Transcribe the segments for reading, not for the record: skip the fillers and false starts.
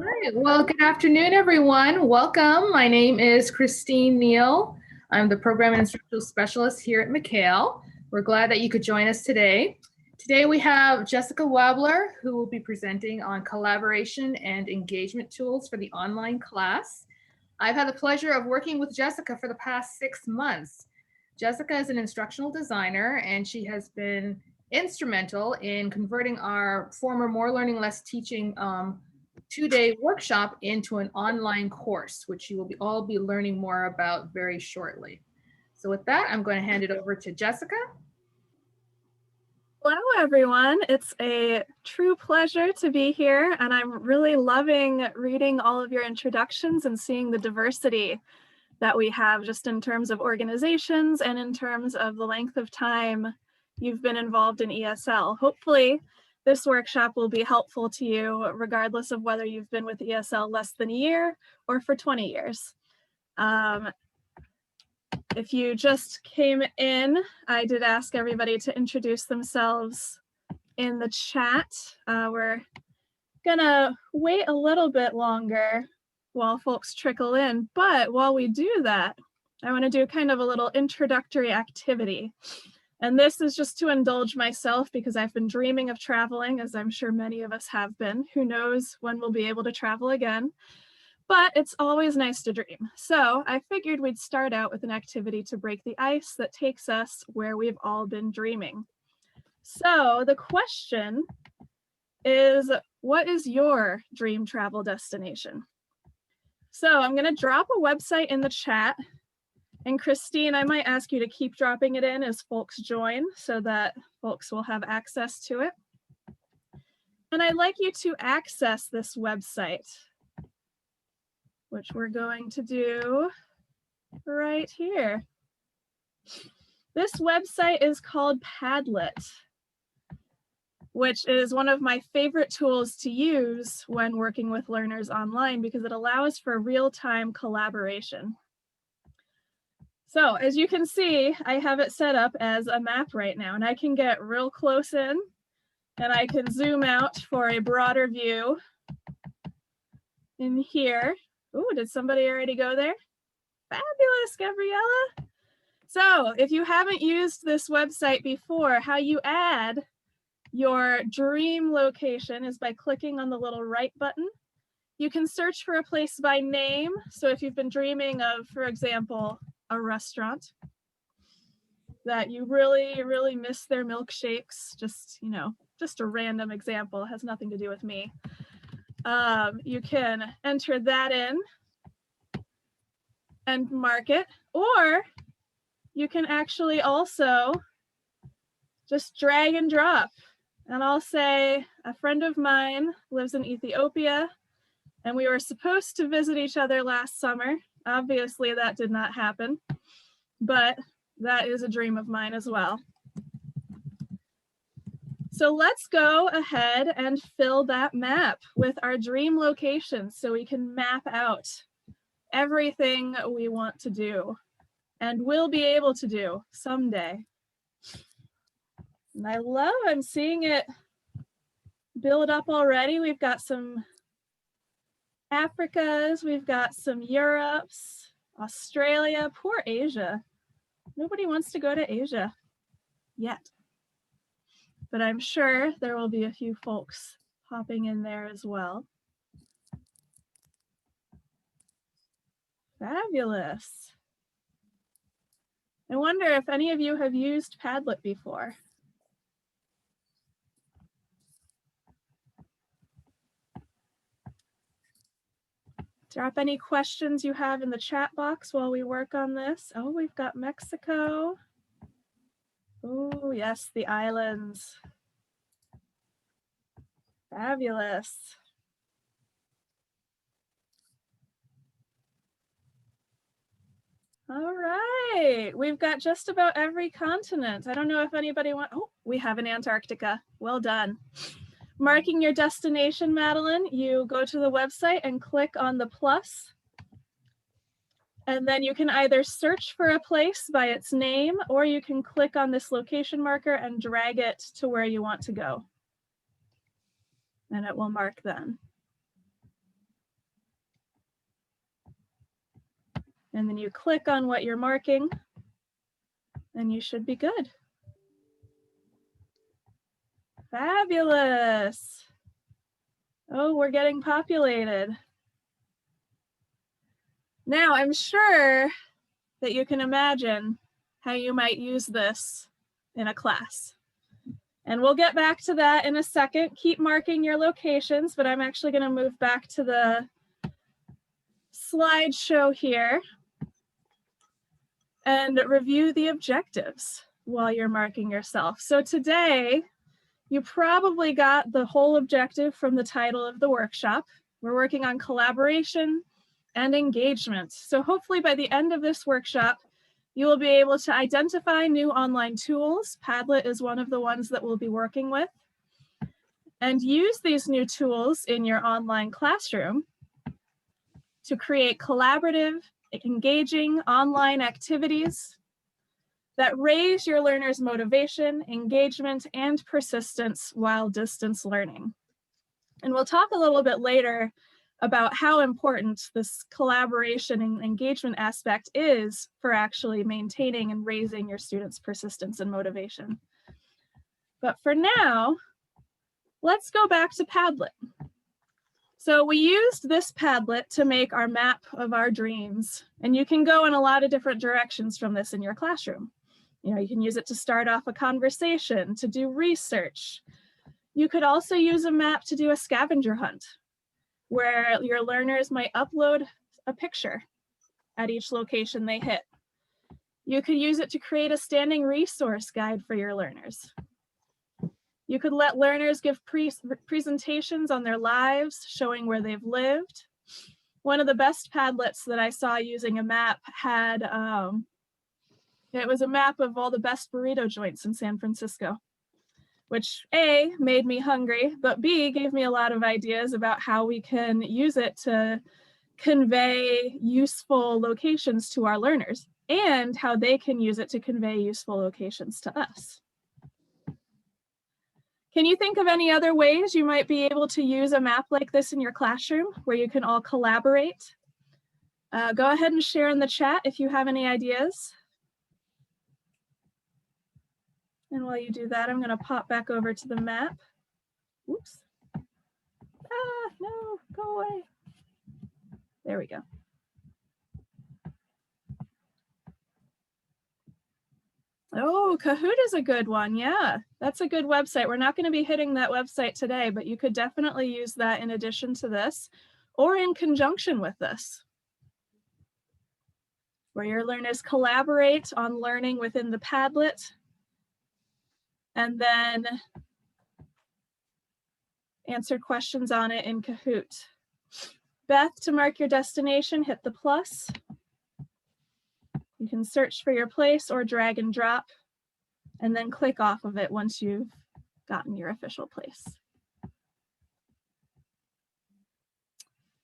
right. Well, good afternoon, everyone. Welcome. My name is Christine Neal. I'm the Program and Instructional Specialist here at McHale. We're glad that you could join us today. Today we have Jessica Wabler, who will be presenting on collaboration and engagement tools for the online class. I've had the pleasure of working with Jessica for the past 6 months. Jessica is an instructional designer, and she has been instrumental in converting our former More Learning, Less Teaching 2-day workshop into an online course, which you will all be learning more about very shortly. So with that, I'm going to hand it over to Jessica. Hello, everyone. It's a true pleasure to be here, and I'm really loving reading all of your introductions and seeing the diversity that we have just in terms of organizations and in terms of the length of time you've been involved in ESL. Hopefully, this workshop will be helpful to you regardless of whether you've been with ESL less than a year or for 20 years. If you just came in, I did ask everybody to introduce themselves in the chat. We're gonna wait a little bit longer while folks trickle in, but while we do that, I want to do kind of a little introductory activity. And this is just to indulge myself because I've been dreaming of traveling, as I'm sure many of us have been. Who knows when we'll be able to travel again? But it's always nice to dream. So I figured we'd start out with an activity to break the ice that takes us where we've all been dreaming. So the question is, what is your dream travel destination? So I'm going to drop a website in the chat. And Christine, I might ask you to keep dropping it in as folks join so that folks will have access to it. And I'd like you to access this website, which we're going to do right here. This website is called Padlet, which is one of my favorite tools to use when working with learners online because it allows for real-time collaboration. So as you can see, I have it set up as a map right now, and I can get real close in and I can zoom out for a broader view in here. Oh, did somebody already go there? Fabulous, Gabriella. So if you haven't used this website before, how you add your dream location is by clicking on the little right button. You can search for a place by name. So if you've been dreaming of, for example, a restaurant that you really, really miss their milkshakes, just, you know, just a random example, it has nothing to do with me. You can enter that in and mark it, or you can actually also just drag and drop. And I'll say a friend of mine lives in Ethiopia and we were supposed to visit each other last summer. Obviously that did not happen, but that is a dream of mine as well. So let's go ahead and fill that map with our dream locations so we can map out everything we want to do and will be able to do someday. And I'm seeing it build up already. We've got some Africas, we've got some Europes, Australia, poor Asia. Nobody wants to go to Asia yet. But I'm sure there will be a few folks popping in there as well. Fabulous. I wonder if any of you have used Padlet before. Drop any questions you have in the chat box while we work on this. Oh, we've got Mexico. Oh, yes, the islands. Fabulous. All right, we've got just about every continent. I don't know if anybody wants, oh, we have an Antarctica. Well done. Marking your destination, Madeline, you go to the website and click on the plus. And then you can either search for a place by its name, or you can click on this location marker and drag it to where you want to go. And it will mark then. And then you click on what you're marking and you should be good. Fabulous. Oh, we're getting populated. Now, I'm sure that you can imagine how you might use this in a class. And we'll get back to that in a second. Keep marking your locations, but I'm actually going to move back to the slideshow here and review the objectives while you're marking yourself. So today, you probably got the whole objective from the title of the workshop. We're working on collaboration and engagement. So hopefully by the end of this workshop, you will be able to identify new online tools. Padlet is one of the ones that we'll be working with. And use these new tools in your online classroom to create collaborative, engaging online activities that raise your learners' motivation, engagement, and persistence while distance learning. And we'll talk a little bit later about how important this collaboration and engagement aspect is for actually maintaining and raising your students' persistence and motivation. But for now, let's go back to Padlet. So we used this Padlet to make our map of our dreams, and you can go in a lot of different directions from this in your classroom. You know, you can use it to start off a conversation, to do research. You could also use a map to do a scavenger hunt, where your learners might upload a picture at each location they hit. You could use it to create a standing resource guide for your learners. You could let learners give presentations on their lives, showing where they've lived. One of the best Padlets that I saw using a map had, it was a map of all the best burrito joints in San Francisco, which A, made me hungry, but B, gave me a lot of ideas about how we can use it to convey useful locations to our learners and how they can use it to convey useful locations to us. Can you think of any other ways you might be able to use a map like this in your classroom where you can all collaborate? Go ahead and share in the chat if you have any ideas. And while you do that, I'm going to pop back over to the map. Oops. Ah, no, go away. There we go. Oh, Kahoot is a good one. Yeah, that's a good website. We're not going to be hitting that website today, but you could definitely use that in addition to this or in conjunction with this, where your learners collaborate on learning within the Padlet and then answer questions on it in Kahoot. Beth, to mark your destination, hit the plus. You can search for your place or drag and drop, and then click off of it once you've gotten your official place.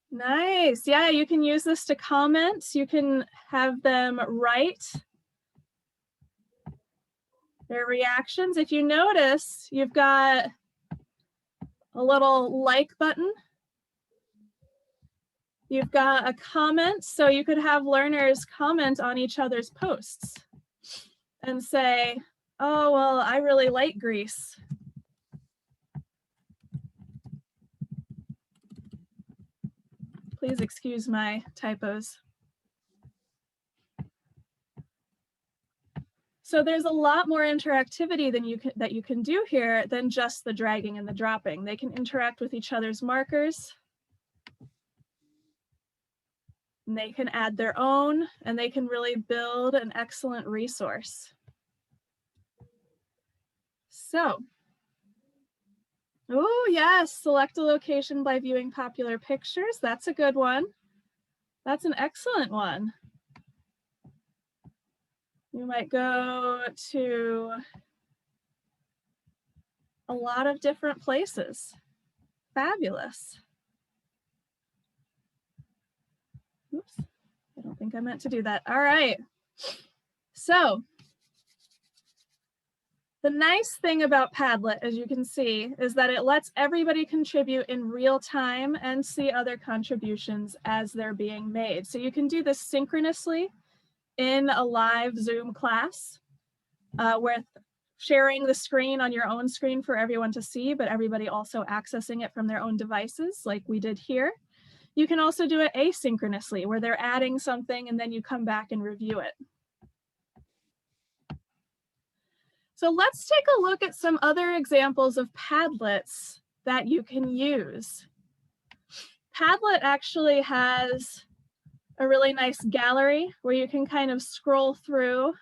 Nice. Yeah, you can use this to comment. You can have them write their reactions. If you notice, you've got a little like button. You've got a comment, so you could have learners comment on each other's posts and say, oh, well, I really like Greece. Please excuse my typos. So there's a lot more interactivity that you can do here than just the dragging and the dropping. They can interact with each other's markers. And they can add their own, and they can really build an excellent resource. So, oh yes, select a location by viewing popular pictures. That's a good one. That's an excellent one. You might go to a lot of different places. Fabulous. Oops, I don't think I meant to do that. All right. So The nice thing about Padlet, as you can see, is that it lets everybody contribute in real time and see other contributions as they're being made. So you can do this synchronously in a live Zoom class with sharing the screen on your own screen for everyone to see, but everybody also accessing it from their own devices like we did here. You can also do it asynchronously where they're adding something and then you come back and review it. So let's take a look at some other examples of Padlets that you can use. Padlet actually has a really nice gallery where you can kind of scroll through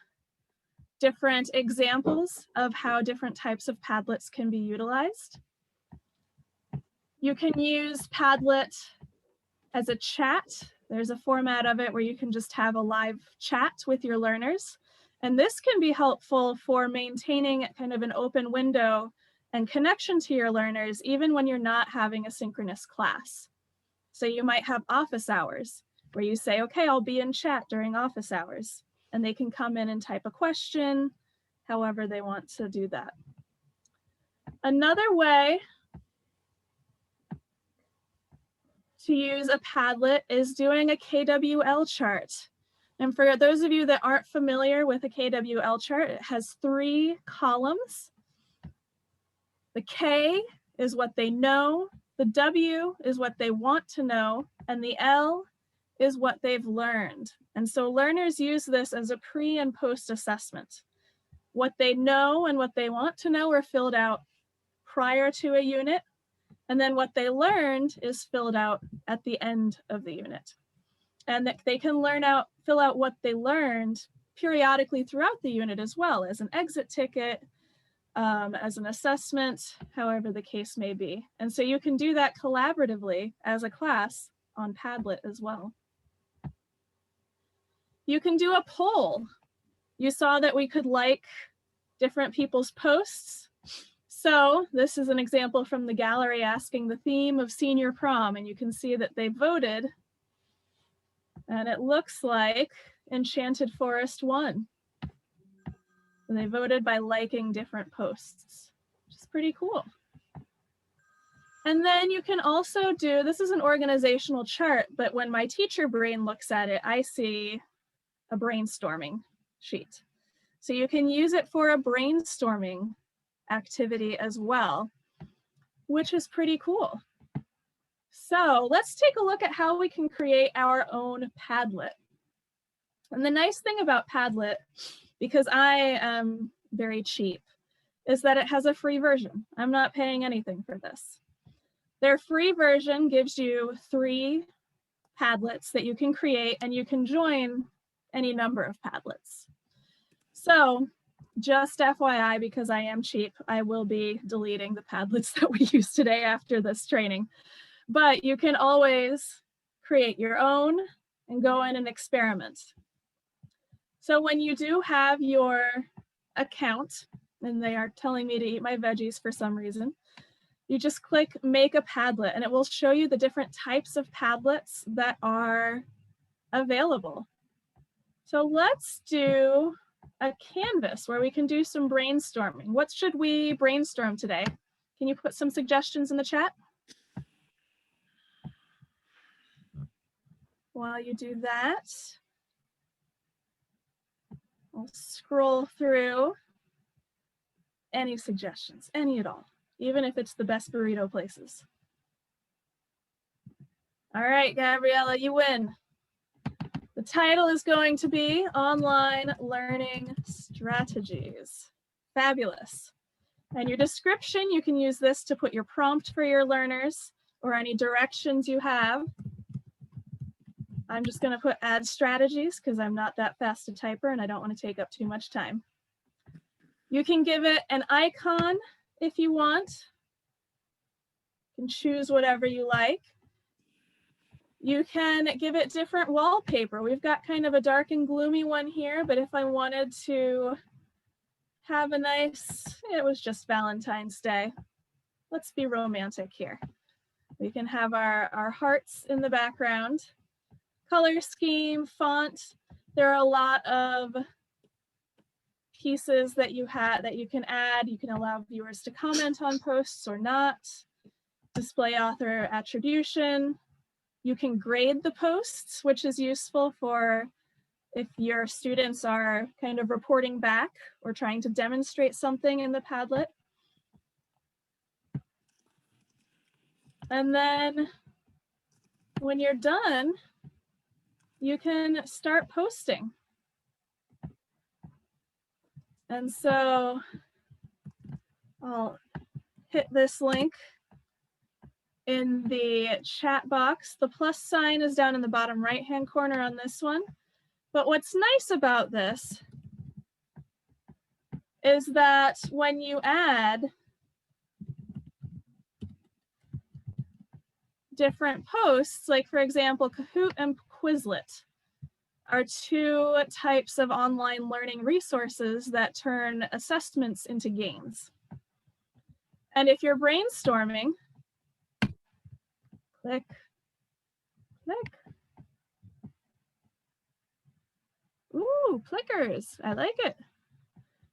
different examples of how different types of Padlets can be utilized. You can use Padlet as a chat. There's a format of it where you can just have a live chat with your learners. And this can be helpful for maintaining kind of an open window and connection to your learners, even when you're not having a synchronous class. So you might have office hours where you say, okay, I'll be in chat during office hours, and they can come in and type a question, however they want to do that. Another way to use a Padlet is doing a KWL chart. And for those of you that aren't familiar with a KWL chart, it has 3 columns. The K is what they know, the W is what they want to know, and the L is what they've learned. And so learners use this as a pre and post assessment. What they know and what they want to know are filled out prior to a unit, and then what they learned is filled out at the end of the unit. And that they can fill out what they learned periodically throughout the unit as well, as an exit ticket, as an assessment, however the case may be. And so you can do that collaboratively as a class on Padlet as well. You can do a poll. You saw that we could like different people's posts. So this is an example from the gallery asking the theme of senior prom, and you can see that they voted. And it looks like Enchanted Forest won. And they voted by liking different posts, which is pretty cool. And then you can also do, this is an organizational chart, but when my teacher brain looks at it, I see a brainstorming sheet. So you can use it for a brainstorming activity as well, which is pretty cool. So let's take a look at how we can create our own Padlet. And the nice thing about Padlet, because I am very cheap, is that it has a free version. I'm not paying anything for this. Their free version gives you 3 Padlets that you can create, and you can join any number of Padlets. So just FYI, because I am cheap, I will be deleting the Padlets that we use today after this training. But you can always create your own and go in and experiment. So when you do have your account, and they are telling me to eat my veggies for some reason, you just click Make a Padlet, and it will show you the different types of Padlets that are available. So let's do a Canvas where we can do some brainstorming. What should we brainstorm today? Can you put some suggestions in the chat? While you do that, I'll scroll through any suggestions, any at all, even if it's the best burrito places. All right, Gabriella, you win. The title is going to be Online Learning Strategies. Fabulous. And your description, you can use this to put your prompt for your learners or any directions you have. I'm just going to put add strategies because I'm not that fast a typer and I don't want to take up too much time. You can give it an icon if you want. You can choose whatever you like. You can give it different wallpaper. We've got kind of a dark and gloomy one here, but if I wanted to have a nice, it was just Valentine's Day. Let's be romantic here. We can have our hearts in the background. Color scheme, font. There are a lot of pieces that you can add. You can allow viewers to comment on posts or not. Display author attribution. You can grade the posts, which is useful for if your students are kind of reporting back or trying to demonstrate something in the Padlet. And then when you're done, you can start posting. And so I'll hit this link in the chat box. The plus sign is down in the bottom right-hand corner on this one. But what's nice about this is that when you add different posts, like for example, Kahoot and Quizlet are two types of online learning resources that turn assessments into games. And if you're brainstorming, click, click. Ooh, clickers, I like it.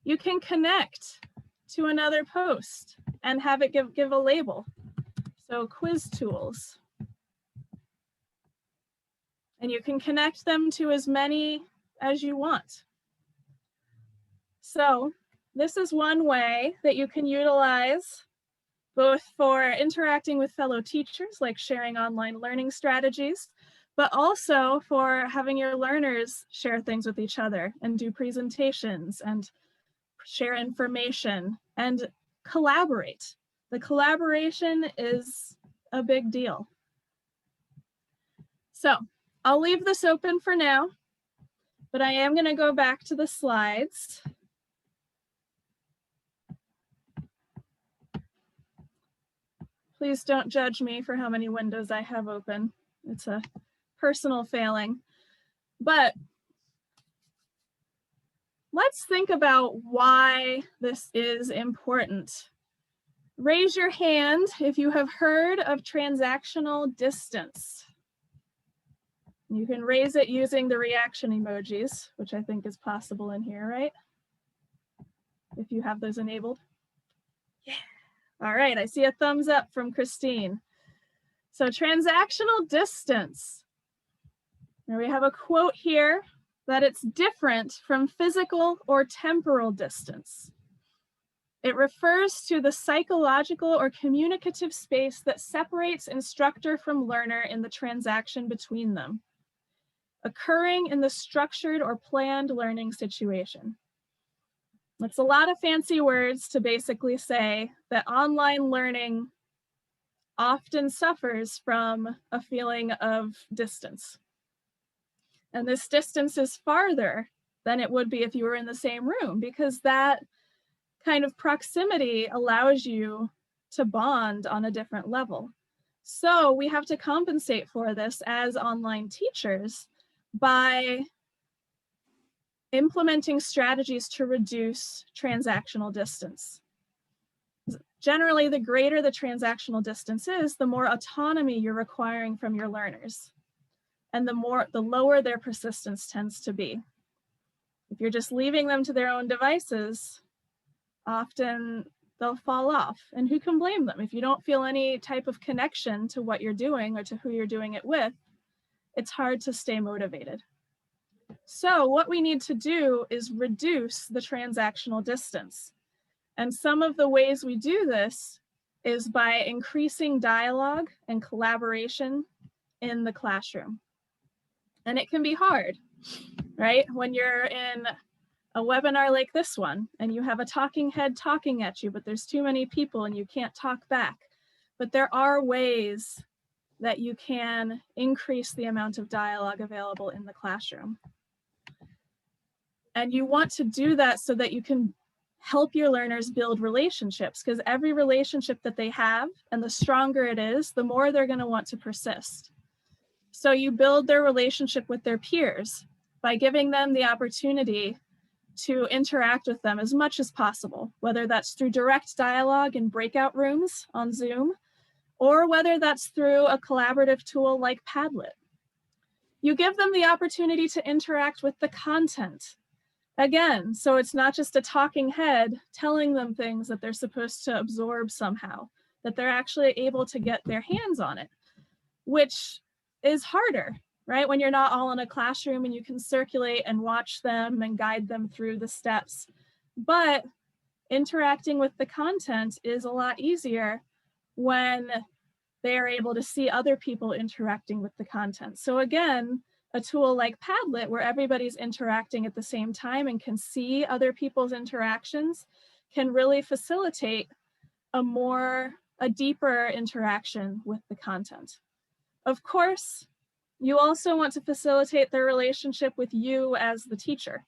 You can connect to another post and have it give a label. So quiz tools. And you can connect them to as many as you want. So this is one way that you can utilize both for interacting with fellow teachers, like sharing online learning strategies, but also for having your learners share things with each other and do presentations and share information and collaborate. The collaboration is a big deal. So I'll leave this open for now, but I am going to go back to the slides. Please don't judge me for how many windows I have open. It's a personal failing. But let's think about why this is important. Raise your hand if you have heard of transactional distance. You can raise it using the reaction emojis, which I think is possible in here, right? If you have those enabled. Yeah. All right, I see a thumbs up from Christine. So transactional distance. Now we have a quote here that it's different from physical or temporal distance. It refers to the psychological or communicative space that separates instructor from learner in the transaction between them, occurring in the structured or planned learning situation. That's a lot of fancy words to basically say that online learning often suffers from a feeling of distance. And this distance is farther than it would be if you were in the same room, because that kind of proximity allows you to bond on a different level. So we have to compensate for this as online teachers by implementing strategies to reduce transactional distance. Generally, the greater the transactional distance is, the more autonomy you're requiring from your learners, and the lower their persistence tends to be. If you're just leaving them to their own devices, often they'll fall off. And who can blame them? If you don't feel any type of connection to what you're doing or to who you're doing it with, it's hard to stay motivated. So what we need to do is reduce the transactional distance. And some of the ways we do this is by increasing dialogue and collaboration in the classroom. And it can be hard, right? When you're in a webinar like this one and you have a talking head talking at you, but there's too many people and you can't talk back. But there are ways that you can increase the amount of dialogue available in the classroom. And you want to do that so that you can help your learners build relationships, because every relationship that they have, and the stronger it is, the more they're going to want to persist. So you build their relationship with their peers by giving them the opportunity to interact with them as much as possible, whether that's through direct dialogue in breakout rooms on Zoom, or whether that's through a collaborative tool like Padlet. You give them the opportunity to interact with the content Again, so it's not just a talking head telling them things that they're supposed to absorb somehow, that they're actually able to get their hands on it, which is harder, right? When you're not all in a classroom and you can circulate and watch them and guide them through the steps. But interacting with the content is a lot easier when they are able to see other people interacting with the content. So again, a tool like Padlet, where everybody's interacting at the same time and can see other people's interactions, can really facilitate a deeper interaction with the content. Of course, you also want to facilitate their relationship with you as the teacher.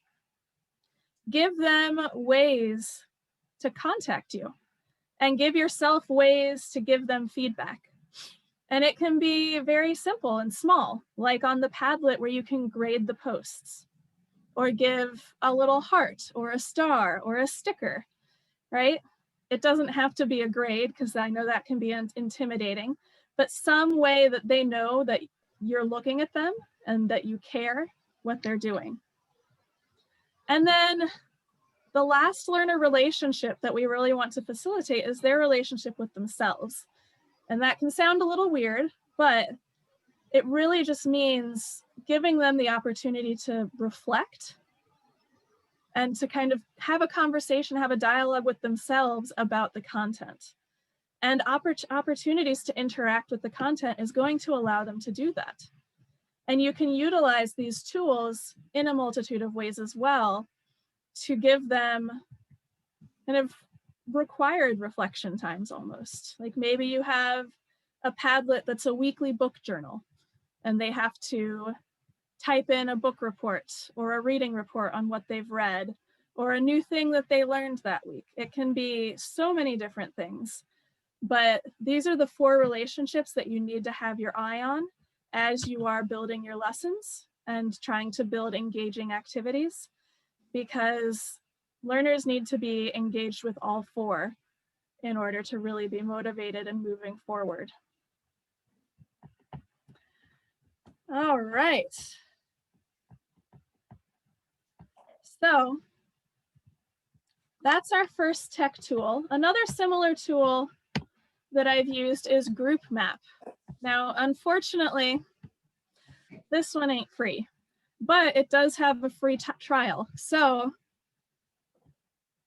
Give them ways to contact you and give yourself ways to give them feedback. And it can be very simple and small, like on the Padlet where you can grade the posts or give a little heart or a star or a sticker, right? It doesn't have to be a grade because I know that can be intimidating, but some way that they know that you're looking at them and that you care what they're doing. And then the last learner relationship that we really want to facilitate is their relationship with themselves. And that can sound a little weird, but it really just means giving them the opportunity to reflect and to kind of have a conversation, have a dialogue with themselves about the content. And opportunities to interact with the content is going to allow them to do that. And you can utilize these tools in a multitude of ways as well to give them kind of required reflection times almost. Like maybe you have a Padlet that's a weekly book journal and they have to type in a book report or a reading report on what they've read or a new thing that they learned that week. It can be so many different things, but these are the 4 relationships that you need to have your eye on as you are building your lessons and trying to build engaging activities, because learners need to be engaged with all 4 in order to really be motivated and moving forward. All right. So that's our first tech tool. Another similar tool that I've used is GroupMap. Now, unfortunately, this one ain't free, but it does have a free trial. So,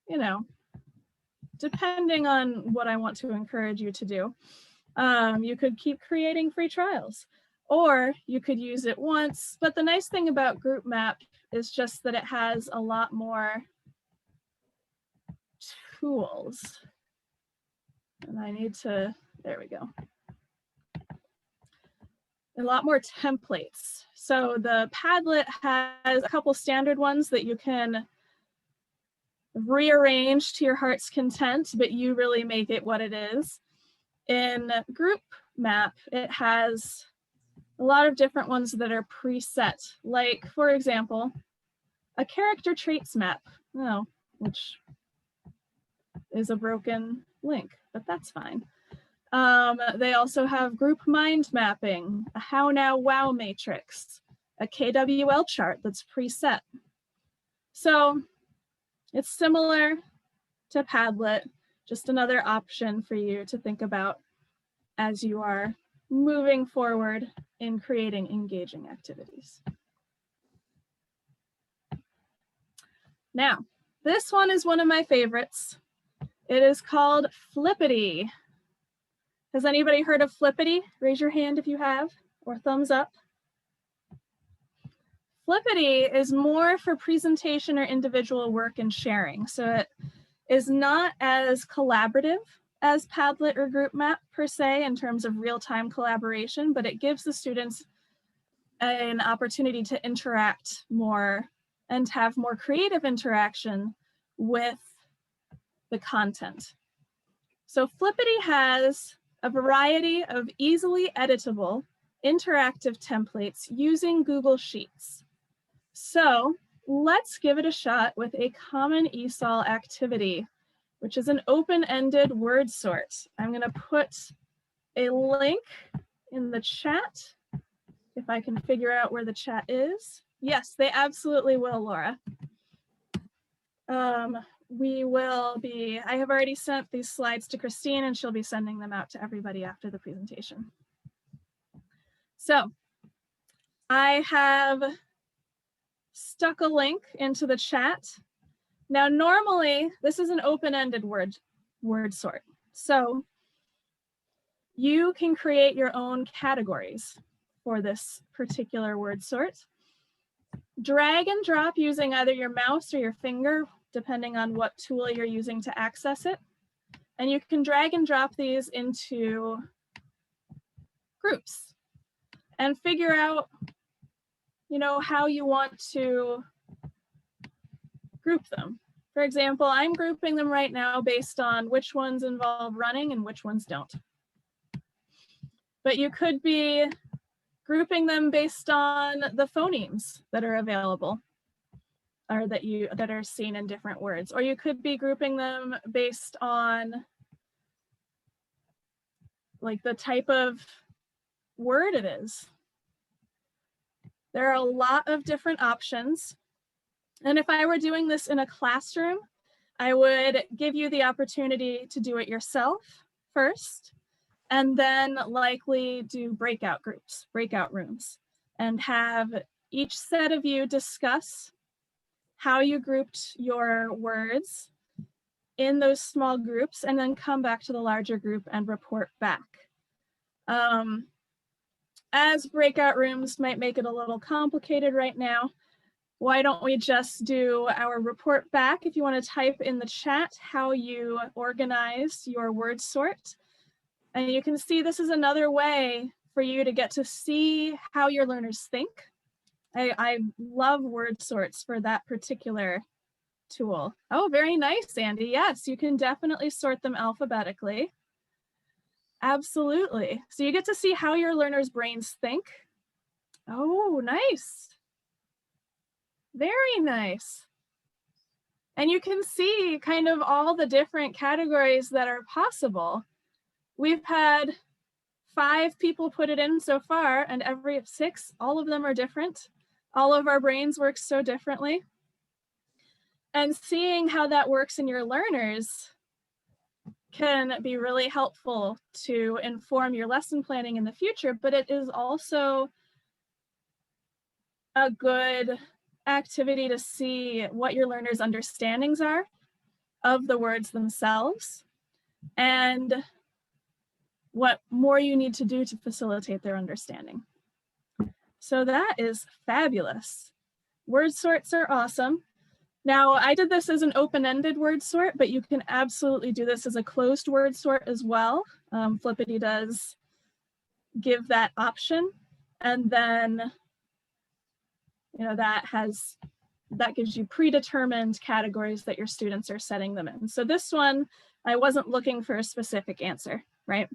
you know, depending on what I want to encourage you to do, you could keep creating free trials, or you could use it once. But the nice thing about GroupMap is just that it has a lot more tools. And I need to, there we go. A lot more templates. So the Padlet has a couple standard ones that you can rearrange to your heart's content, but you really make it what it is. In GroupMap, it has a lot of different ones that are preset, like, for example, a character traits map, which is a broken link, but that's fine. They also have group mind mapping, a how now wow matrix, a KWL chart that's preset. So it's similar to Padlet, just another option for you to think about as you are moving forward in creating engaging activities. Now, this one is one of my favorites. It is called Flippity. Has anybody heard of Flippity? Raise your hand if you have, or thumbs up. Flippity is more for presentation or individual work and sharing. So it is not as collaborative as Padlet or GroupMap per se in terms of real-time collaboration, but it gives the students an opportunity to interact more and have more creative interaction with the content. So Flippity has a variety of easily editable interactive templates using Google Sheets. So let's give it a shot with a common ESOL activity, which is an open-ended word sort. I'm going to put a link in the chat if I can figure out where the chat is. Yes, they absolutely will, Laura. I have already sent these slides to Christine and she'll be sending them out to everybody after the presentation. So I have stuck a link into the chat. Now, normally this is an open-ended word sort. So you can create your own categories for this particular word sort. Drag and drop using either your mouse or your finger, depending on what tool you're using to access it. And you can drag and drop these into groups and figure out, how you want to group them. For example, I'm grouping them right now based on which ones involve running and which ones don't. But you could be grouping them based on the phonemes that are available or that are seen in different words. Or you could be grouping them based on like the type of word it is. There are a lot of different options. And if I were doing this in a classroom, I would give you the opportunity to do it yourself first, and then likely do breakout groups, breakout rooms, and have each set of you discuss how you grouped your words in those small groups, and then come back to the larger group and report back. As breakout rooms might make it a little complicated right now, why don't we just do our report back? If you want to type in the chat how you organize your word sort. And you can see this is another way for you to get to see how your learners think. I love word sorts for that particular tool. Oh, very nice, Andy. Yes, you can definitely sort them alphabetically. Absolutely. So you get to see how your learners' brains think. Oh, nice. Very nice. And you can see kind of all the different categories that are possible. We've had 5 people put it in so far, and every 6, all of them are different. All of our brains work so differently. And seeing how that works in your learners can be really helpful to inform your lesson planning in the future, but it is also a good activity to see what your learners' understandings are of the words themselves and what more you need to do to facilitate their understanding. So that is fabulous. Word sorts are awesome. Now, I did this as an open-ended word sort, but you can absolutely do this as a closed word sort as well. Flippity does give that option. And then, that gives you predetermined categories that your students are setting them in. So this one, I wasn't looking for a specific answer, right?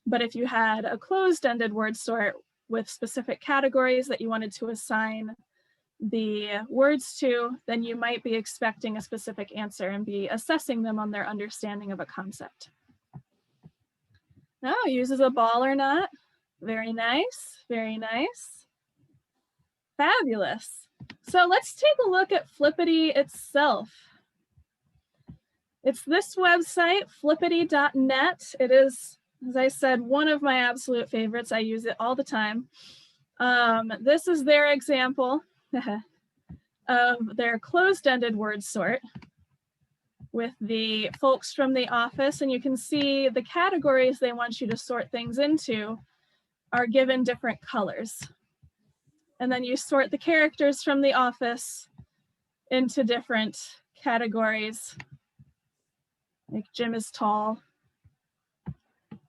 But if you had a closed-ended word sort with specific categories that you wanted to assign the words to, then you might be expecting a specific answer and be assessing them on their understanding of a concept. Oh, uses a ball or not. Very nice, very nice. Fabulous. So let's take a look at Flippity itself. It's this website, flippity.net. It is, as I said, one of my absolute favorites. I use it all the time. This is their example of their closed-ended word sort with the folks from the office, and you can see the categories they want you to sort things into are given different colors. And then you sort the characters from the office into different categories. Like Jim is tall.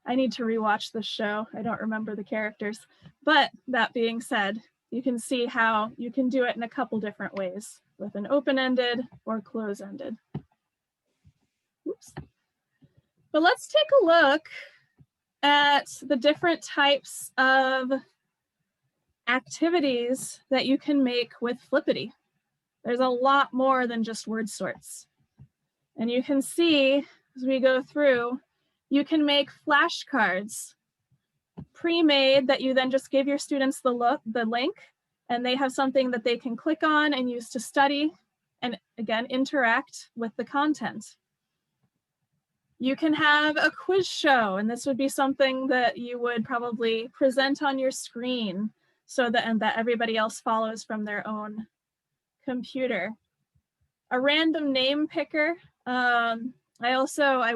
I need to rewatch this show. I don't remember the characters. But that being said, you can see how you can do it in a couple different ways with an open-ended or close-ended. Oops. But let's take a look at the different types of activities that you can make with Flippity. There's a lot more than just word sorts. And you can see as we go through, you can make flashcards pre-made that you then just give your students the link, and they have something that they can click on and use to study and again, interact with the content. You can have a quiz show, and this would be something that you would probably present on your screen so that everybody else follows from their own computer. A random name picker. I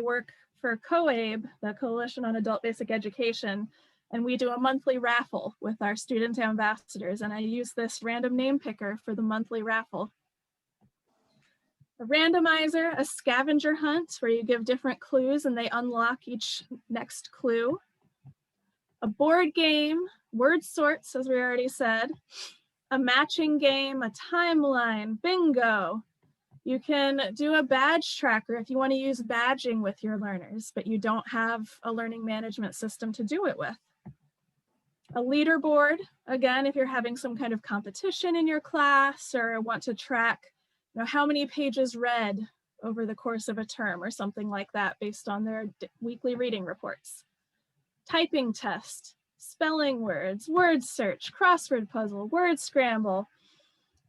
work for COABE, the Coalition on Adult Basic Education, and we do a monthly raffle with our student ambassadors, and I use this random name picker for the monthly raffle. A randomizer, a scavenger hunt where you give different clues and they unlock each next clue. A board game, word sorts, as we already said. A matching game, a timeline, bingo. You can do a badge tracker if you want to use badging with your learners, but you don't have a learning management system to do it with. A leaderboard, again, if you're having some kind of competition in your class or want to track how many pages read over the course of a term or something like that based on their weekly reading reports. Typing test, spelling words, word search, crossword puzzle, word scramble.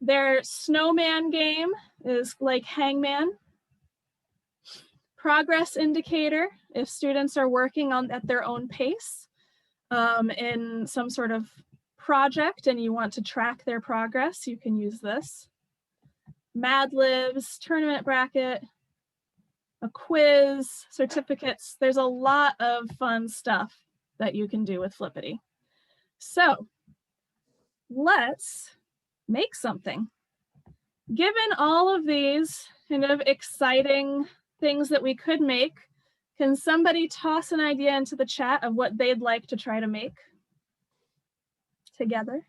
Their snowman game is like hangman. Progress indicator, if students are working at their own pace in some sort of project and you want to track their progress, you can use this. Mad Libs, tournament bracket, a quiz, certificates. There's a lot of fun stuff that you can do with Flippity. So let's make something. Given all of these kind of exciting things that we could make, can somebody toss an idea into the chat of what they'd like to try to make together?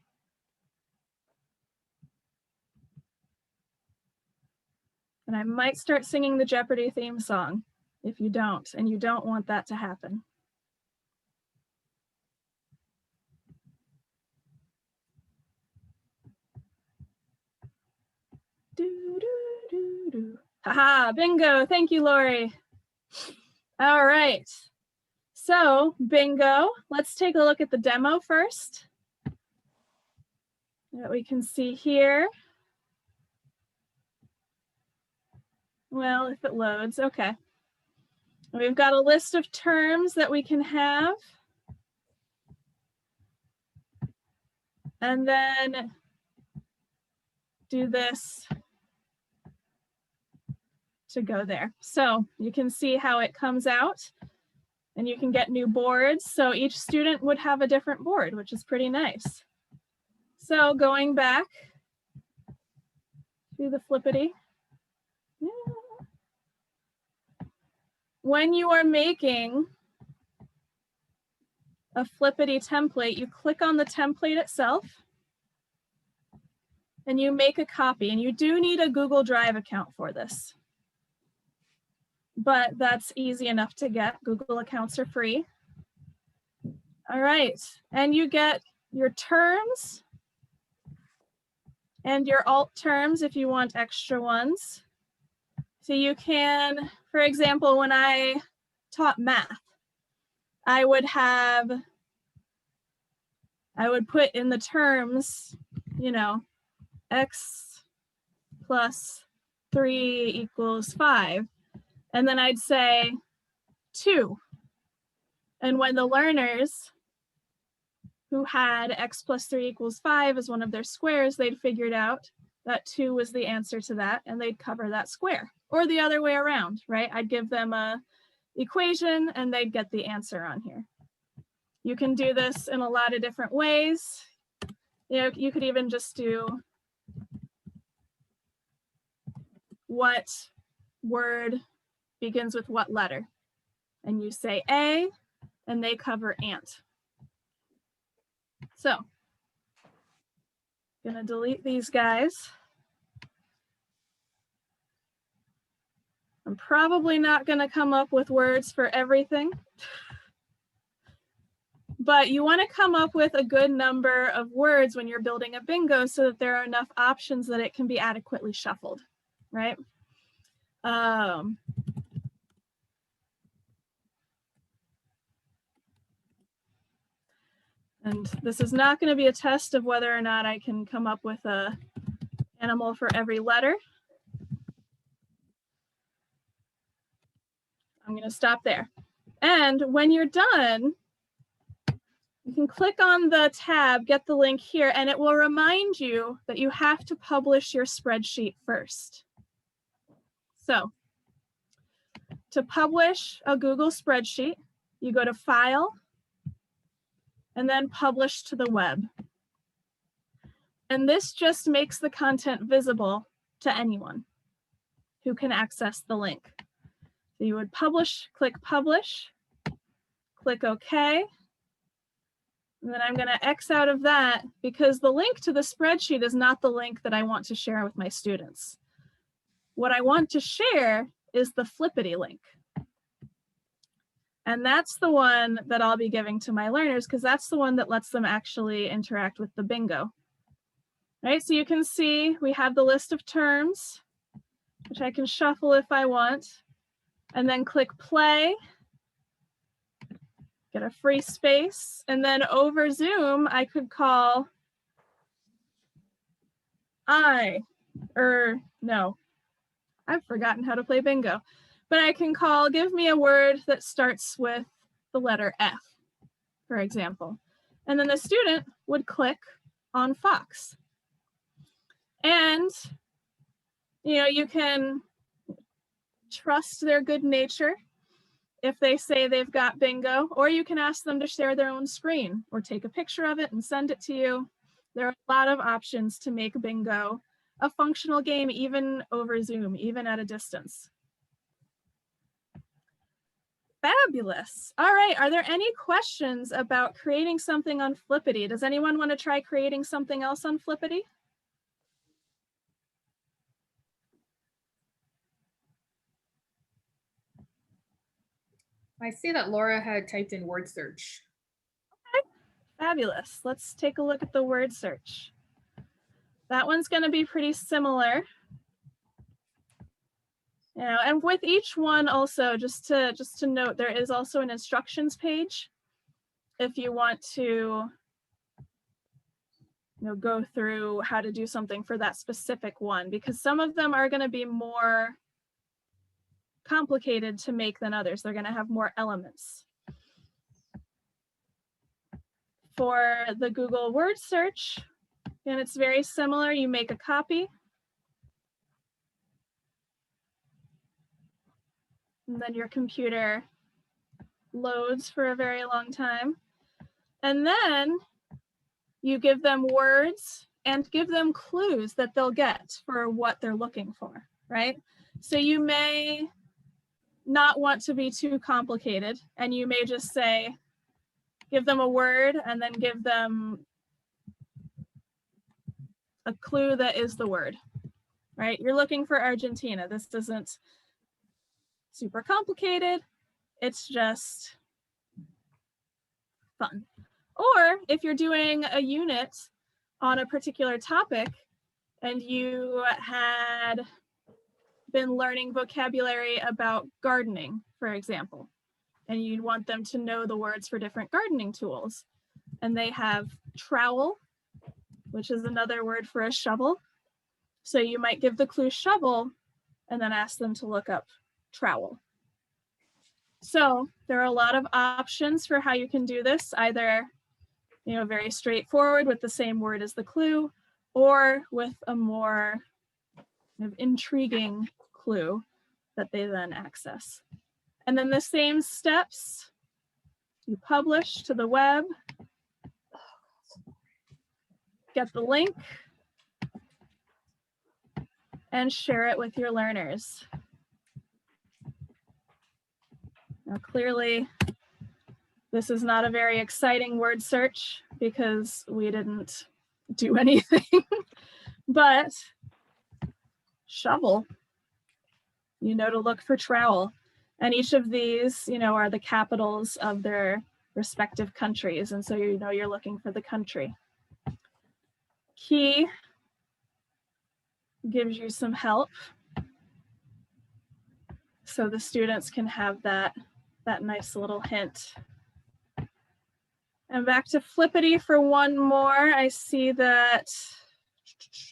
And I might start singing the Jeopardy theme song if you don't, and you don't want that to happen. Do, do, do, do. Haha, bingo. Thank you, Lori. All right. So, bingo. Let's take a look at the demo first that we can see here. Well, if it loads, okay. We've got a list of terms that we can have. And then do this to go there. So you can see how it comes out and you can get new boards. So each student would have a different board, which is pretty nice. So going back to the Flippity. When you are making a Flippity template, you click on the template itself and you make a copy, and you do need a Google Drive account for this, but that's easy enough to get. Google accounts are free. All right, and you get your terms and your alt terms if you want extra ones. So you can, for example, when I taught math, I would put in the terms, x plus 3 equals 5. And then I'd say 2. And when the learners who had x plus 3 equals 5 as one of their squares, they'd figured out that 2 was the answer to that, and they'd cover that square. Or the other way around, right? I'd give them a equation and they'd get the answer on here. You can do this in a lot of different ways. You could even just do what word begins with what letter. And you say A, and they cover ant. So, I'm gonna delete these guys. I'm probably not gonna come up with words for everything, but you wanna come up with a good number of words when you're building a bingo so that there are enough options that it can be adequately shuffled, right? And this is not going to be a test of whether or not I can come up with an animal for every letter. I'm going to stop there. And when you're done, you can click on the tab, get the link here, and it will remind you that you have to publish your spreadsheet first. So to publish a Google spreadsheet, you go to File, and then Publish to the web. And this just makes the content visible to anyone who can access the link. So you would click Publish, click OK. And then I'm going to X out of that because the link to the spreadsheet is not the link that I want to share with my students. What I want to share is the Flippity link. And that's the one that I'll be giving to my learners because that's the one that lets them actually interact with the bingo. Right, so you can see we have the list of terms, which I can shuffle if I want, and then click play. Get a free space, and then over Zoom, I could call no, I've forgotten how to play bingo, but I can call, give me a word that starts with the letter F, for example. And then the student would click on Fox. And, you can trust their good nature if they say they've got bingo, or you can ask them to share their own screen or take a picture of it and send it to you. There are a lot of options to make bingo a functional game, even over Zoom, even at a distance. Fabulous. All right, are there any questions about creating something on Flippity? Does anyone want to try creating something else on Flippity? I see that Laura had typed in word search. Okay, fabulous. Let's take a look at the word search. That one's going to be pretty similar. And with each one also, just to note, there is also an instructions page if you want to go through how to do something for that specific one, because some of them are going to be more complicated to make than others. They're going to have more elements. For the Google word search, and it's very similar. You make a copy. And then your computer loads for a very long time. And then you give them words and give them clues that they'll get for what they're looking for, right? So you may not want to be too complicated, and you may just say, give them a word and then give them a clue that is the word, right? You're looking for Argentina. This isn't super complicated. It's just fun. Or if you're doing a unit on a particular topic and you had been learning vocabulary about gardening, for example, and you'd want them to know the words for different gardening tools, and they have trowel, which is another word for a shovel. So you might give the clue shovel and then ask them to look up trowel. So there are a lot of options for how you can do this, either very straightforward with the same word as the clue, or with a more intriguing clue that they then access. And then the same steps, you publish to the web, get the link, and share it with your learners. Now, clearly, this is not a very exciting word search because we didn't do anything, but shovel, to look for trowel. And each of these, are the capitals of their respective countries. And so you're looking for the country. Key gives you some help, so the students can have that nice little hint. And back to Flippity for one more. I see that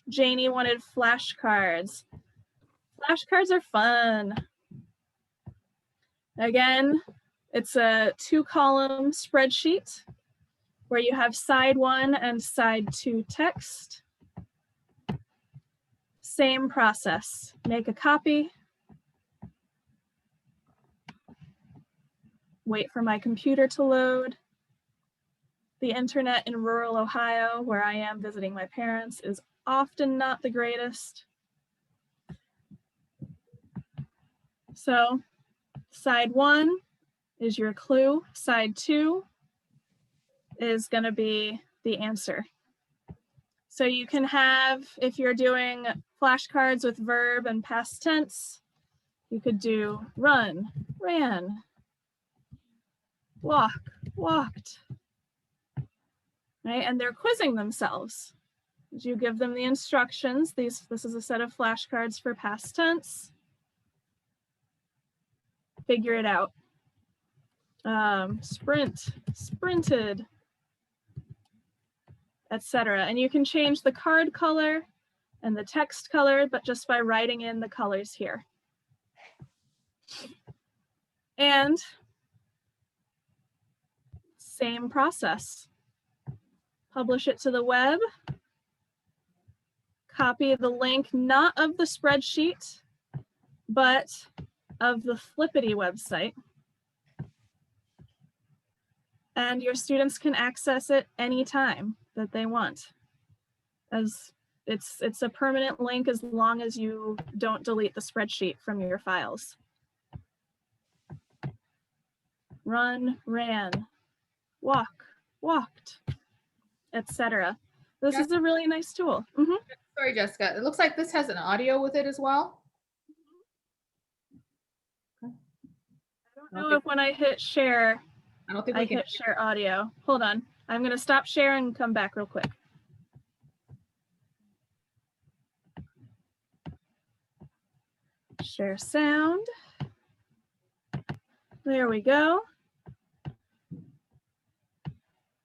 Janie wanted flashcards. Flashcards are fun. Again, it's a 2-column spreadsheet where you have side 1 and side 2 text. Same process. Make a copy. Wait for my computer to load. The internet in rural Ohio, where I am visiting my parents, is often not the greatest. So side 1 is your clue. Side 2 is going to be the answer. So you can have, if you're doing flashcards with verb and past tense, you could do run, ran, walk, walked, right? And they're quizzing themselves. You give them the instructions. This is a set of flashcards for past tense. Figure it out. Sprint, sprinted, etc. And you can change the card color and the text color, but just by writing in the colors here. And same process. Publish it to the web. Copy the link, not of the spreadsheet, but of the Flippity website. And your students can access it anytime that they want, as it's a permanent link as long as you don't delete the spreadsheet from your files. Run, ran, walk, walked, etc. This is a really nice tool. Sorry, Jessica. It looks like this has an audio with it as well. I don't know if when I hit share, I don't think I we can hit share audio. Hold on. I'm going to stop sharing and come back real quick. Share sound. There we go.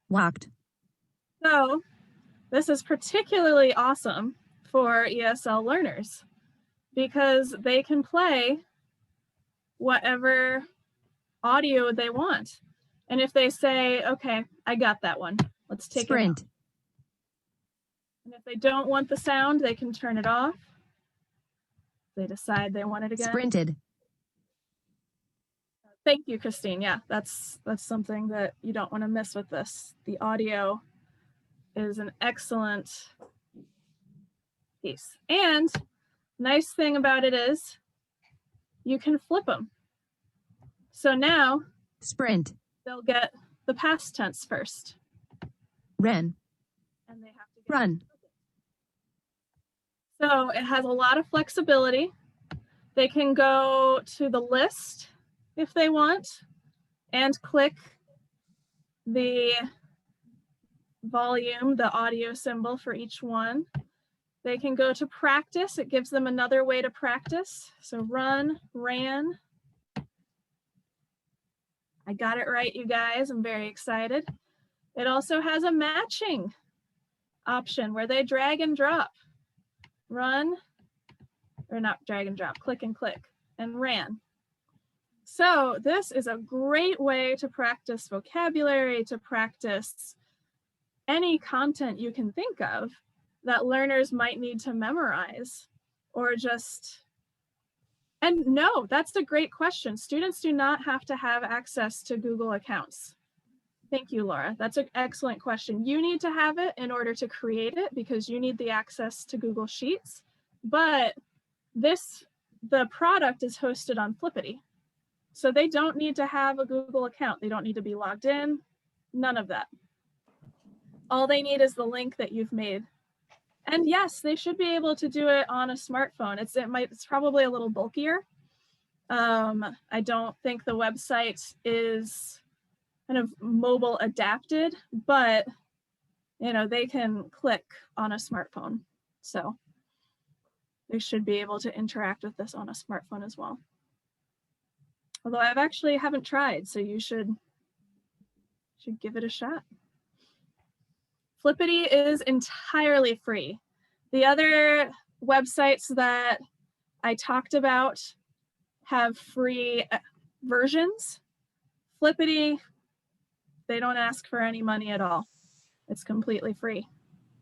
Walked. So this is particularly awesome for ESL learners because they can play whatever audio they want. And if they say, okay, I got that one, let's take Sprint. it out. And if they don't want the sound, they can turn it off. They decide they want it again. Sprinted. Thank you, Christine. Yeah, that's something that you don't want to miss with this. The audio is an excellent piece. And nice thing about it is you can flip them. So now Sprint. they'll get the past tense first. Ran. And they have to get Run. So it has a lot of flexibility. They can go to the list if they want and click the volume, the audio symbol for each one. They can go to practice. It gives them another way to practice. So run, ran. I got it right, you guys. I'm very excited. It also has a matching option where they drag and drop. Run, or not drag and drop, click and click, and ran. So this is a great way to practice vocabulary, to practice any content you can think of that learners might need to memorize or just, and no, that's a great question. Students do not have to have access to Google accounts. Thank you, Laura. That's an excellent question. You need to have it in order to create it because you need the access to Google Sheets, but the product is hosted on Flippity. So they don't need to have a Google account. They don't need to be logged in, none of that. All they need is the link that you've made. And yes, they should be able to do it on a smartphone. It's probably a little bulkier. I don't think the website is kind of mobile adapted, but they can click on a smartphone. So they should be able to interact with this on a smartphone as well. Although I haven't tried, so you should give it a shot. Flippity is entirely free. The other websites that I talked about have free versions. Flippity, they don't ask for any money at all. It's completely free.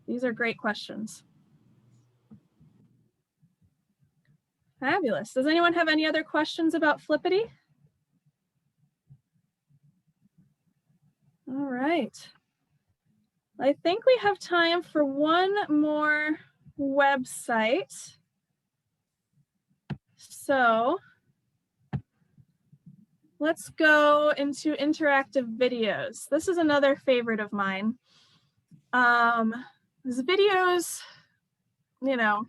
These are great questions. Fabulous. Does anyone have any other questions about Flippity? All right. I think we have time for one more website. So let's go into interactive videos. This is another favorite of mine. These videos, you know,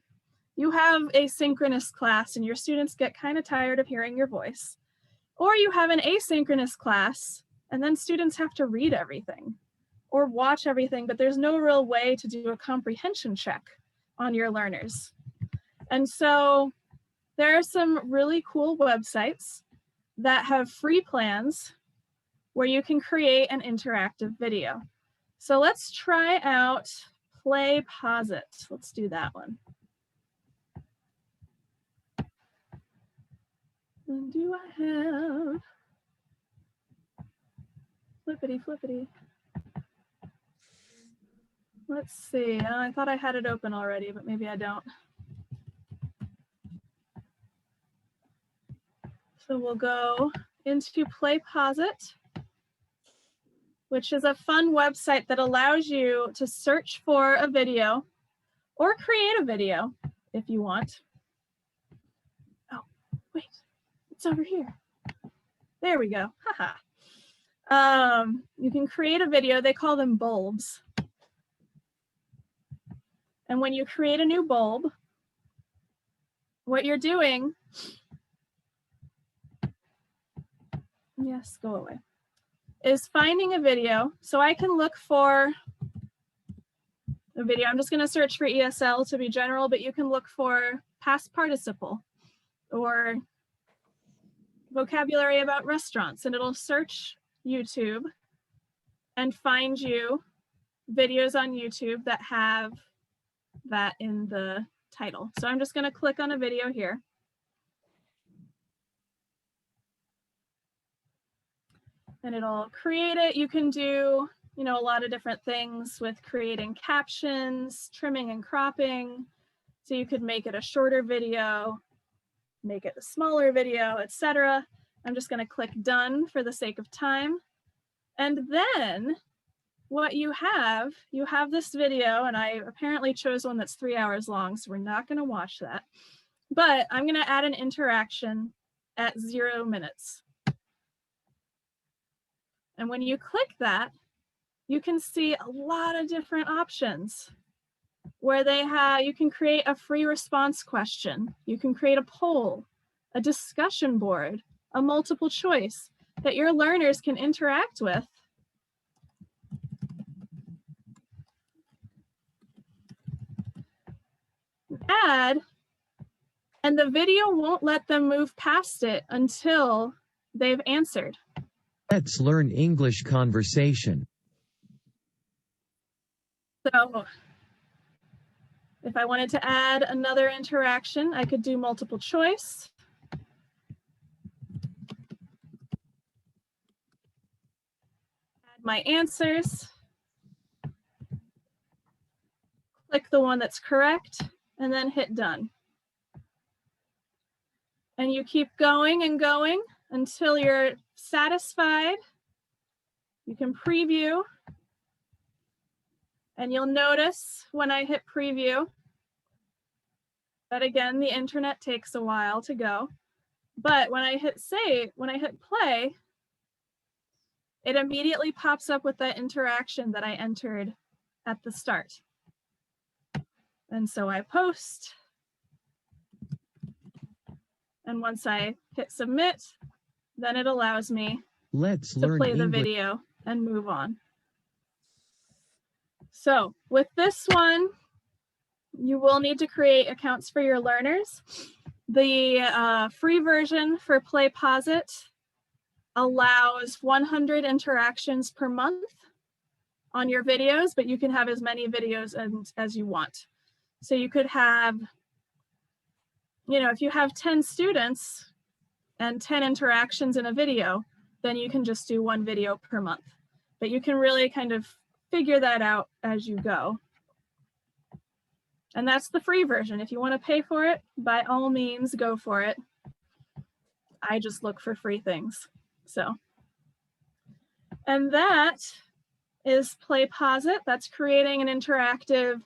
you have a synchronous class and your students get kind of tired of hearing your voice. Or you have an asynchronous class and then students have to read everything or watch everything, but there's no real way to do a comprehension check on your learners. And so there are some really cool websites that have free plans where you can create an interactive video. So let's try out PlayPap. Let's do that one. And do I have Flippity? Let's see. I thought I had it open already, but maybe I don't. So we'll go into PlayPap, which is a fun website that allows you to search for a video or create a video if you want. Oh, wait, it's over here. There we go. Haha. You can create a video. They call them bulbs. And when you create a new bulb, what you're doing, yes, go away, is finding a video. So I can look for a video. I'm just going to search for ESL to be general, but you can look for past participle or vocabulary about restaurants, and it'll search YouTube and find you videos on YouTube that have that in the title. So I'm just going to click on a video here. And it'll create it. You can do, you know, a lot of different things with creating captions, trimming and cropping. So you could make it a shorter video, make it a smaller video, etc. I'm just going to click done for the sake of time. And then what you have this video, and I apparently chose one that's 3 hours long, so we're not going to watch that. But I'm going to add an interaction at 0 minutes. And when you click that, you can see a lot of different options where you can create a free response question. You can create a poll, a discussion board, a multiple choice that your learners can interact with. Add, and the video won't let them move past it until they've answered. Let's learn English conversation. So if I wanted to add another interaction, I could do multiple choice. Add my answers. Click the one that's correct, and then hit done. And you keep going and going until you're satisfied. You can preview. And you'll notice when I hit preview that again, the internet takes a while to go. But when I hit save, when I hit play, it immediately pops up with that interaction that I entered at the start. And so I post. And once I hit submit, then it allows me to play the video and move on. So with this one, you will need to create accounts for your learners. The free version for PlayPap allows 100 interactions per month on your videos, but you can have as many videos as you want. So you could have, you know, if you have 10 students and 10 interactions in a video, then you can just do 1 video per month. But you can really kind of figure that out as you go. And that's the free version. If you want to pay for it, by all means, go for it. I just look for free things. So, and that is PlayPosit. That's creating an interactive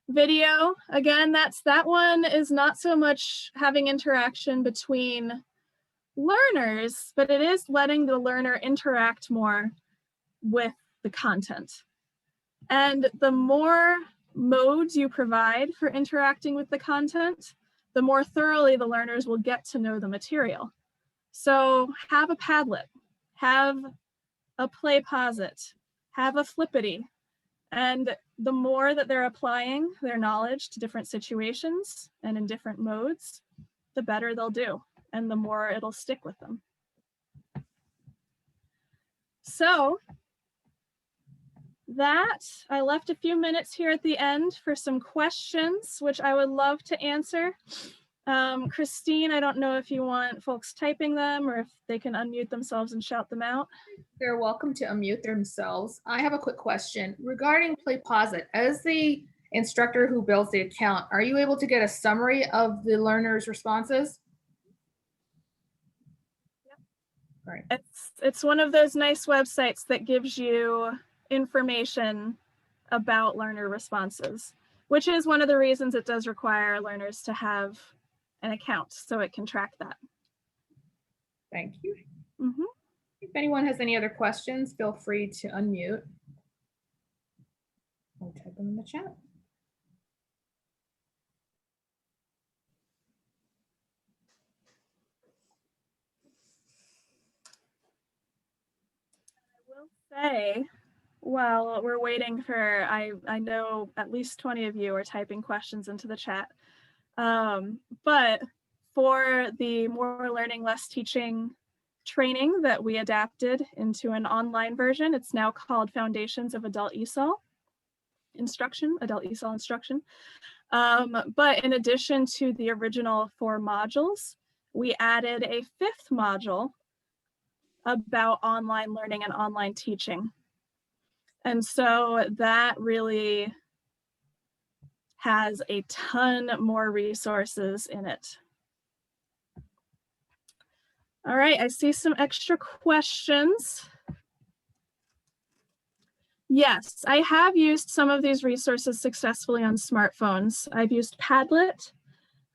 video. Again, that one is not so much having interaction between learners, but it is letting the learner interact more with the content. And the more modes you provide for interacting with the content, the more thoroughly the learners will get to know the material. So have a Padlet, have a PlayPosit, have a Flippity, and the more that they're applying their knowledge to different situations and in different modes, the better they'll do, and the more it'll stick with them. So that, I left a few minutes here at the end for some questions, which I would love to answer. Christine, I don't know if you want folks typing them or if they can unmute themselves and shout them out. They're welcome to unmute themselves. I have a quick question regarding PlayPosit. As the instructor who builds the account, are you able to get a summary of the learner's responses? Yep. Right. It's one of those nice websites that gives you information about learner responses, which is one of the reasons it does require learners to have an account so it can track that. Thank you. Mm-hmm. If anyone has any other questions, feel free to unmute or type them in the chat. I will say, while we're waiting for, I know at least 20 of you are typing questions into the chat. But for the More Learning, Less Teaching training that we adapted into an online version, it's now called Foundations of Adult ESOL Instruction, Adult ESOL Instruction. But in addition to the original 4 modules, we added a 5th module about online learning and online teaching. And so that really has a ton more resources in it. All right, I see some extra questions. Yes, I have used some of these resources successfully on smartphones. I've used Padlet,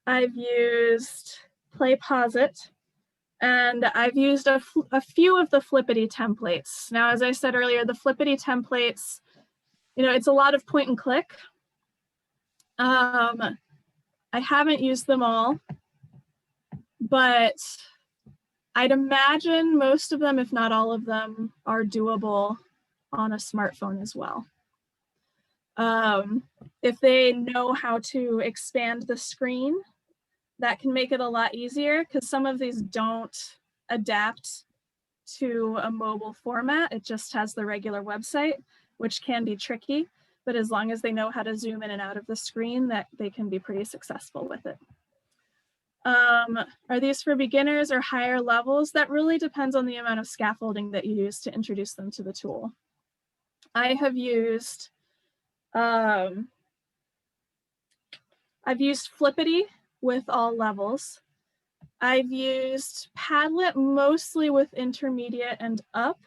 I've used PlayPosit, and I've used a few of the Flippity templates. Now, as I said earlier, the Flippity templates, you know, it's a lot of point and click. I haven't used them all, but I'd imagine most of them, if not all of them, are doable on a smartphone as well. If they know how to expand the screen, that can make it a lot easier because some of these don't adapt to a mobile format. It just has the regular website, which can be tricky, but as long as they know how to zoom in and out of the screen, that they can be pretty successful with it. Are these for beginners or higher levels? That really depends on the amount of scaffolding that you use to introduce them to the tool. I have used, I've used Flippity with all levels. I've used Padlet mostly with intermediate and up.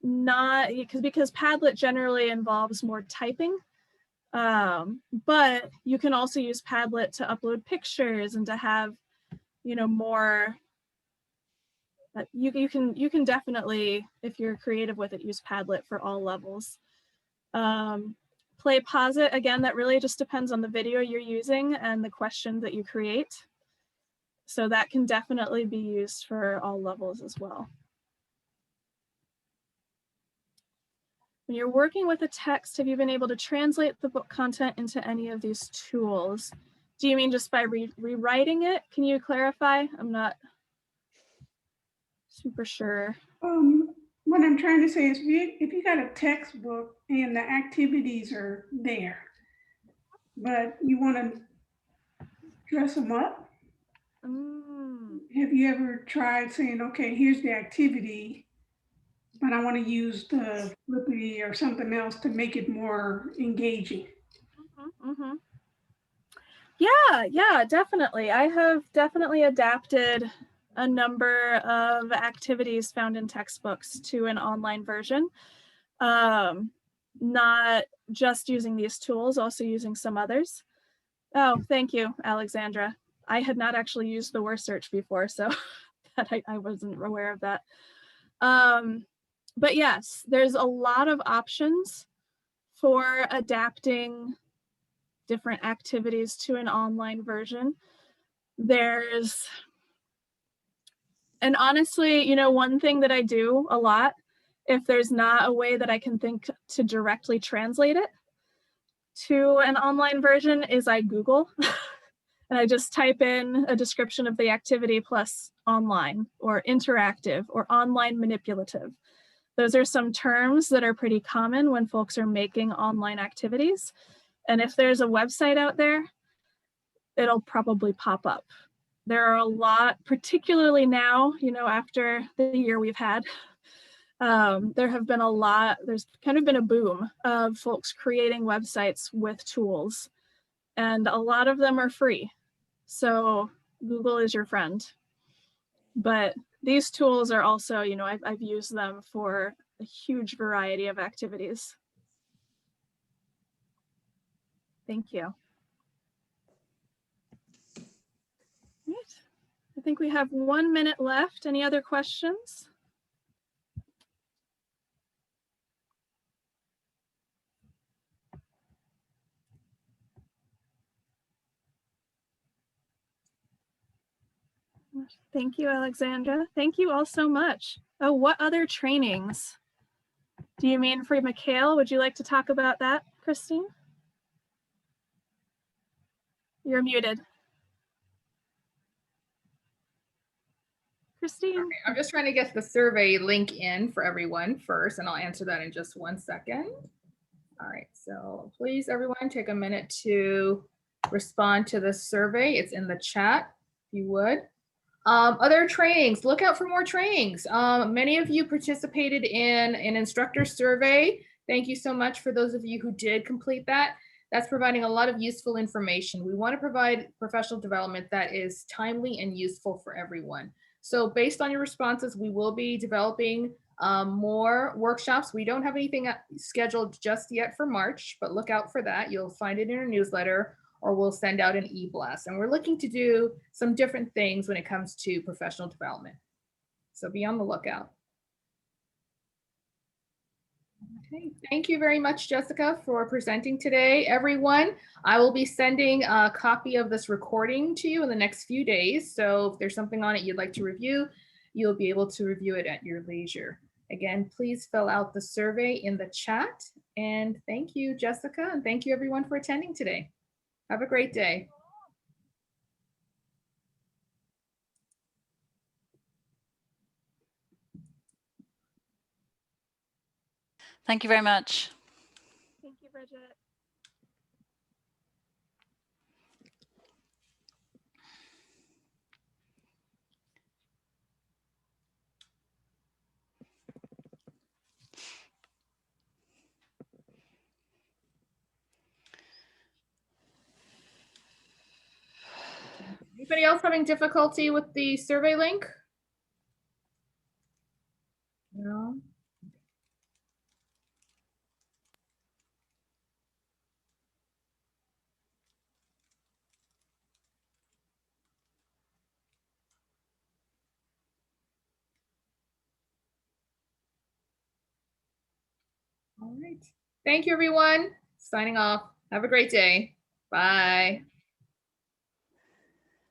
Not because Padlet generally involves more typing. But you can also use Padlet to upload pictures and to have, you know, more. You can definitely, if you're creative with it, use Padlet for all levels. PlayPosit, again, that really just depends on the video you're using and the question that you create. So that can definitely be used for all levels as well. When you're working with a text, have you been able to translate the book content into any of these tools? Do you mean just by rewriting it? Can you clarify? I'm not super sure. What I'm trying to say is if you got a textbook and the activities are there, but you want to dress them up, Have you ever tried saying, okay, here's the activity, but I want to use the Flippity or something else to make it more engaging? Yeah, definitely. I have definitely adapted a number of activities found in textbooks to an online version. Not just using these tools, also using some others. Oh, thank you, Alexandra. I had not actually used the word search before, so I wasn't aware of that. But yes, there's a lot of options for adapting different activities to an online version. And honestly, you know, one thing that I do a lot, if there's not a way that I can think to directly translate it to an online version, is I Google and I just type in a description of the activity plus online or interactive or online manipulative. Those are some terms that are pretty common when folks are making online activities. And if there's a website out there, it'll probably pop up. There are a lot, particularly now, you know, after the year we've had, there have been a lot, there's kind of been a boom of folks creating websites with tools, and a lot of them are free. So Google is your friend. But these tools are also, you know, I've used them for a huge variety of activities. Thank you. Right. I think we have 1 minute left. Any other questions? Thank you, Alexandra. Thank you all so much. Oh, what other trainings do you mean for Mikhail? Would you like to talk about that, Christine? You're muted. Christine? Okay, I'm just trying to get the survey link in for everyone first, and I'll answer that in just 1 second. All right, so please, everyone, take a minute to respond to this survey. It's in the chat, if you would. Other trainings, look out for more trainings. Many of you participated in an instructor survey. Thank you so much for those of you who did complete that. That's providing a lot of useful information. We want to provide professional development that is timely and useful for everyone. So based on your responses, we will be developing more workshops. We don't have anything scheduled just yet for March, but look out for that. You'll find it in our newsletter, or we'll send out an e-blast. And we're looking to do some different things when it comes to professional development. So be on the lookout. Okay, thank you very much, Jessica, for presenting today. Everyone, I will be sending a copy of this recording to you in the next few days. So if there's something on it you'd like to review, you'll be able to review it at your leisure. Again, please fill out the survey in the chat. And thank you, Jessica, and thank you everyone for attending today. Have a great day. Thank you very much. Thank you, Bridget. Anybody else having difficulty with the survey link? No. All right. Thank you, everyone. Signing off. Have a great day. Bye.